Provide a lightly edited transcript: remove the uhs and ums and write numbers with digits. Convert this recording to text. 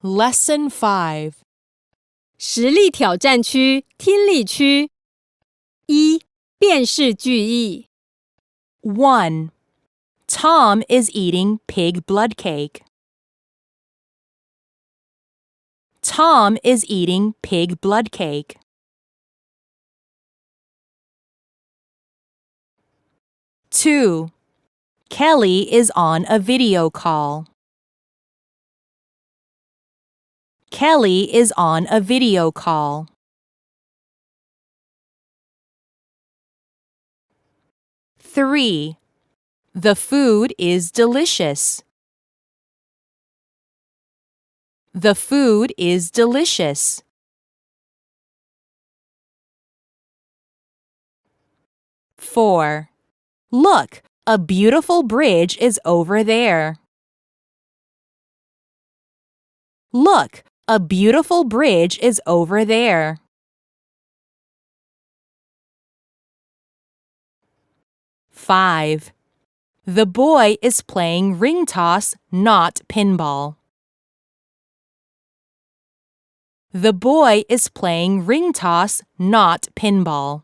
Lesson 5. 实力挑战区听力区1. 辨识句意 1. Tom is eating pig blood cake. Tom is eating pig blood cake. 2. Kelly is on a video call. Kelly is on a video call. 3. The food is delicious. The food is delicious. 4. Look, a beautiful bridge is over there. Look, a beautiful bridge is over there. 5. The boy is playing ring toss, not pinball. The boy is playing ring toss, not pinball.